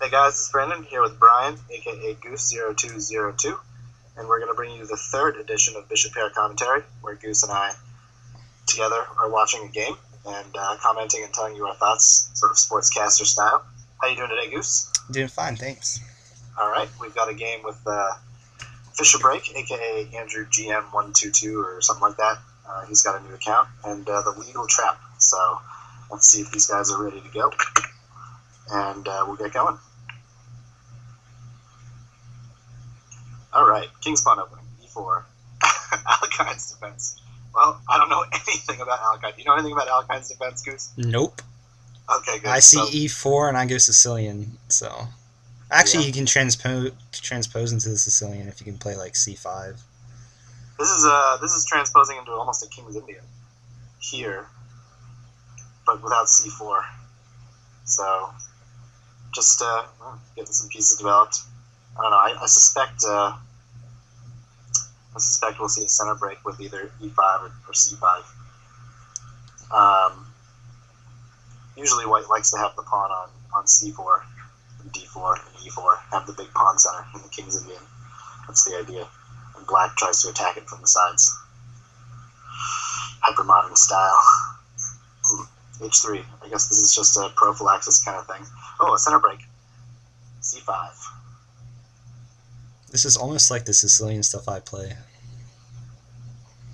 Hey guys, it's Brandon here with Brian, aka Goose0202, and we're going to bring you the third edition of Bishop Pair Commentary, where Goose and I together are watching a game and commenting and telling you our thoughts, sort of sportscaster style. How you doing today, Goose? Doing fine, thanks. All right, we've got a game with Fisher Break, aka Andrew GM122 or something like that. He's got a new account, and TheLegalTrap. So let's see if these guys are ready to go, and we'll get going. All right, King's Pawn opening, e4. Alekine's defense. Well, I don't know anything about Alekine. Do you know anything about Alekine's defense, Goose? Nope. Okay, good. I see e4 and I go Sicilian, so... Actually, Yeah. you can transpose into the Sicilian if you can play, like, c5. This is transposing into almost a King's Indian here, but without c4. So, just getting some pieces developed. I don't know. I suspect we'll see a center break with either e5 or c5. Usually, White likes to have the pawn on c4, and d4, and e4. Have the big pawn center in the King's Indian. That's the idea. And Black tries to attack it from the sides. Hypermodern style. h3. I guess this is just a prophylaxis kind of thing. Oh, a center break. c5. This is almost like the Sicilian stuff I play.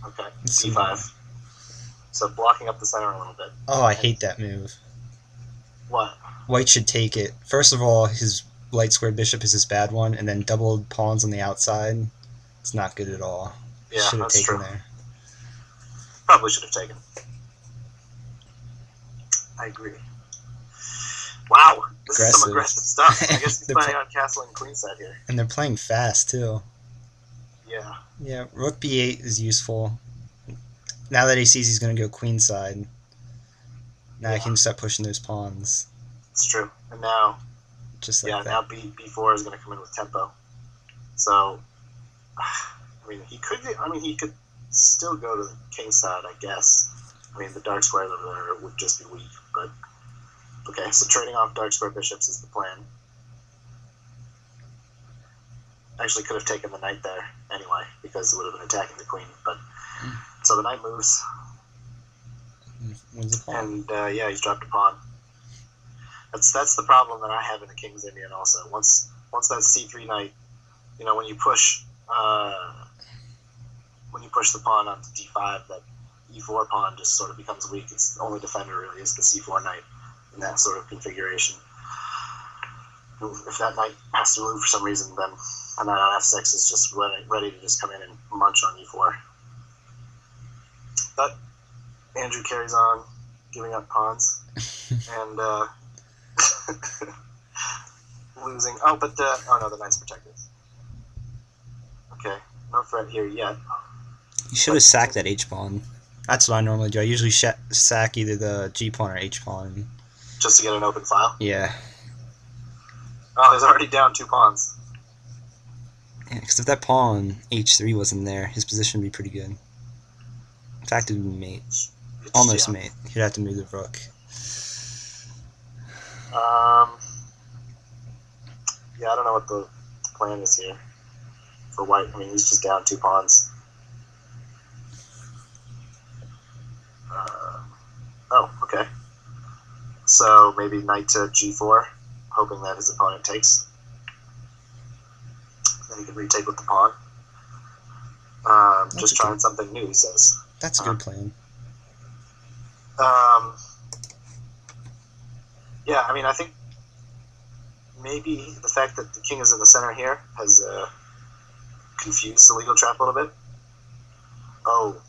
Okay, c5. So blocking up the center a little bit. Oh, I hate that move. What? White should take it. First of all, his light squared bishop is his bad one, and then doubled pawns on the outside. It's not good at all. Yeah, should have that's taken true. there. Probably should have taken. I agree. Wow, this is some aggressive stuff. I guess he's planning on castling queenside here. And they're playing fast, too. Yeah. Yeah, rook b8 is useful. Now that he sees he's going to go queenside, now I can start pushing those pawns. It's true. And now, just like that. Now b4 is going to come in with tempo. So, I mean, he could still go to the king side, I guess. I mean, the dark square over there would just be weak, but okay. So trading off dark square bishops is the plan. Actually, could have taken the knight there anyway because it would have been attacking the queen. But so the knight moves, and he's dropped a pawn. That's the problem that I have in the King's Indian also. Once that c3 knight, when you push the pawn onto d5, that e4 pawn just sort of becomes weak. Its only defender really is the c4 knight in that sort of configuration. If that knight has to move for some reason, then a knight on f6 is just ready to just come in and munch on e4. But Andrew carries on, giving up pawns and losing. Oh, but no, the knight's protected. Okay, no threat here yet. You should have sacked that h-pawn. That's what I normally do. I usually sack either the g-pawn or h-pawn. Just to get an open file? Yeah. Oh, he's already down 2 pawns. Yeah, because if that pawn h3 wasn't there, his position would be pretty good. In fact, it would be mate. Almost mate. He'd have to move the rook. Yeah, I don't know what the plan is here for White. I mean, he's just down 2 pawns. Oh, okay. So maybe knight to g4, hoping that his opponent takes. Then he can retake with the pawn. Just trying something new, he says. That's a good plan. Yeah, I mean, I think maybe the fact that the king is in the center here has confused the legal trap a little bit. Oh.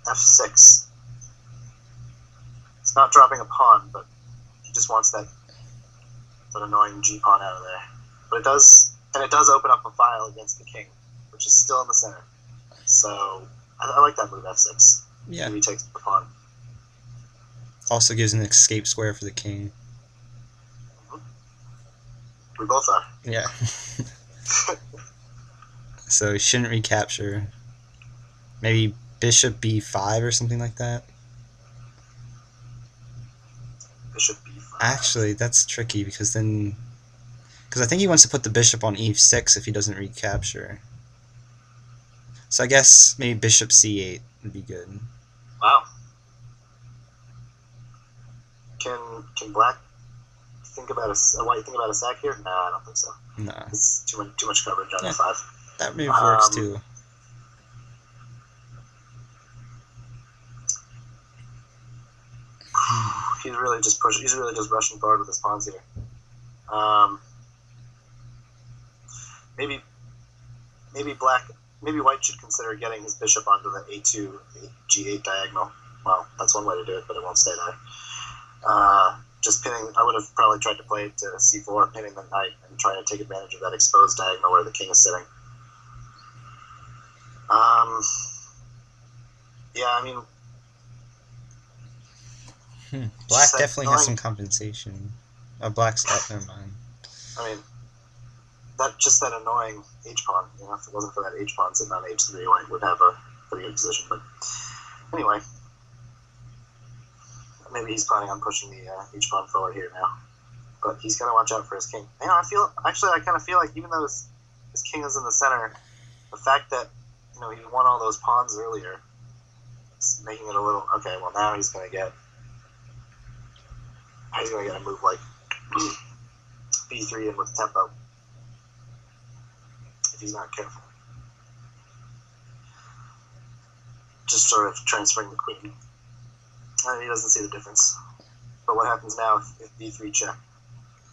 F6. It's not dropping a pawn, but he just wants that annoying g pawn out of there. But it does open up a file against the king, which is still in the center. So I like that move, f6. Yeah. He takes the pawn. Also gives an escape square for the king. We both are. Yeah. So he shouldn't recapture. Maybe bishop b5 or something like that. bishop b5. Actually, that's tricky because then... Because I think he wants to put the bishop on e6 if he doesn't recapture. So I guess maybe bishop c8 would be good. Wow. Can black think about a white think about a sack here? No, I don't think so. No. It's too much coverage on f5. That move works too. He's really just rushing forward with his pawns here. Maybe white should consider getting his bishop onto the a2 g8 diagonal. Well, that's one way to do it, but it won't stay there. Just pinning. I would have probably tried to play it to c4, pinning the knight, and trying to take advantage of that exposed diagonal where the king is sitting. Yeah, I mean, Black definitely has some compensation. Oh, black's up. Never mind. I mean, that annoying h pawn. You know, if it wasn't for that h pawn sitting on h3, white would have a pretty good position. But anyway, maybe he's planning on pushing the h pawn forward here now. But he's got to watch out for his king. You know, I kind of feel like even though his king is in the center, the fact that he won all those pawns earlier, is making it a little okay. Well, now he's gonna get a move like b3 in with tempo if he's not careful. Just sort of transferring the queen. And he doesn't see the difference. But what happens now if b3 check?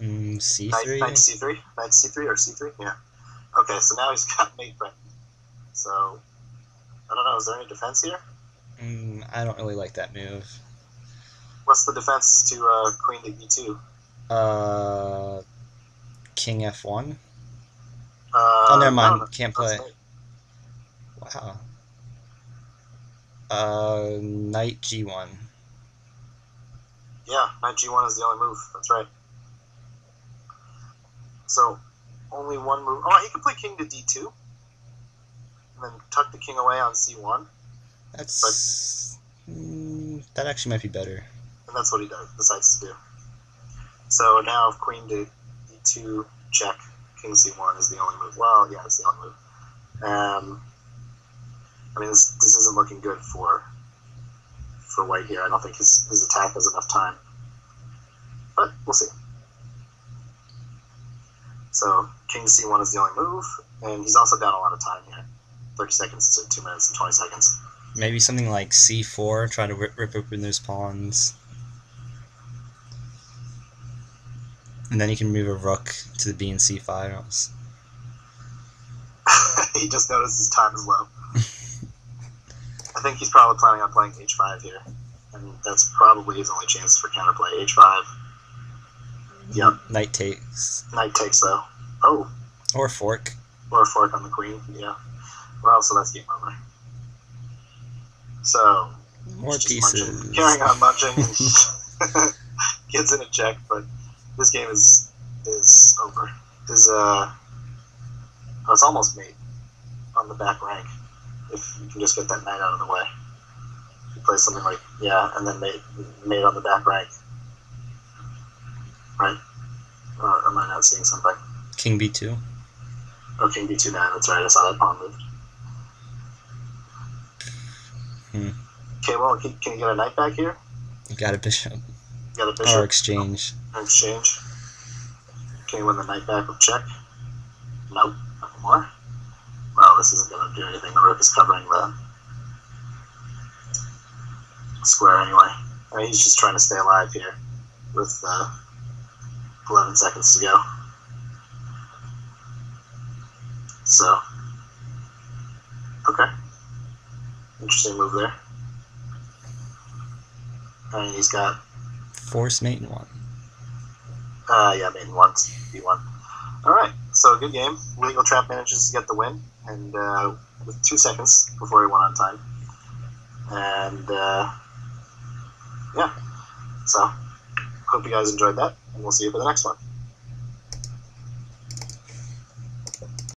c3? Knight c3? Knight c3 or c3? Yeah. Okay, so now he's got mate threatened. So, I don't know, is there any defense here? I don't really like that move. What's the defense to queen to e2? King f1? Oh, never mind. No, can't play. Wow. Knight g1. Yeah, knight g1 is the only move. That's right. So, only one move. Oh, he could play king to d2. And then tuck the king away on c1. That actually might be better. And that's what he decides to do. So now if queen to e2 check, king c1 is the only move. Well, yeah, it's the only move. I mean, this isn't looking good for white here. I don't think his attack has enough time. But we'll see. So king c1 is the only move, and he's also down a lot of time here. 30 seconds to 2 minutes and 20 seconds. Maybe something like c4, try to rip open those pawns. And then you can move a rook to the b and c files. He just noticed his time is low. I think he's probably planning on playing h5 here. And that's probably his only chance for counterplay. h5. Yep. Knight takes. Knight takes, though. Oh. Or fork. Or a fork on the queen, yeah. Well, so that's game over. So, more pieces. Carrying on munching. Gets in a check, but this game is over. It's almost mate on the back rank. If you can just get that knight out of the way. You play something like, and then mate on the back rank. Right? Or am I not seeing something? King b2. Oh, king b2 now, that's right, I saw that pawn moved. Okay, well, can you get a knight back here? You got a bishop. You got a bishop? Or exchange. Or exchange. Can you win the knight back with check? Nope, nothing more. Well, this isn't going to do anything. The rook is covering the square anyway. I mean, he's just trying to stay alive here with 11 seconds to go. So, okay. Interesting move there. And he's got... Force mate in 1. Yeah, mate in 1, b1. Alright, so good game. TheLegalTrap manages to get the win, and with 2 seconds before he won on time. And, yeah. So, hope you guys enjoyed that, and we'll see you for the next one.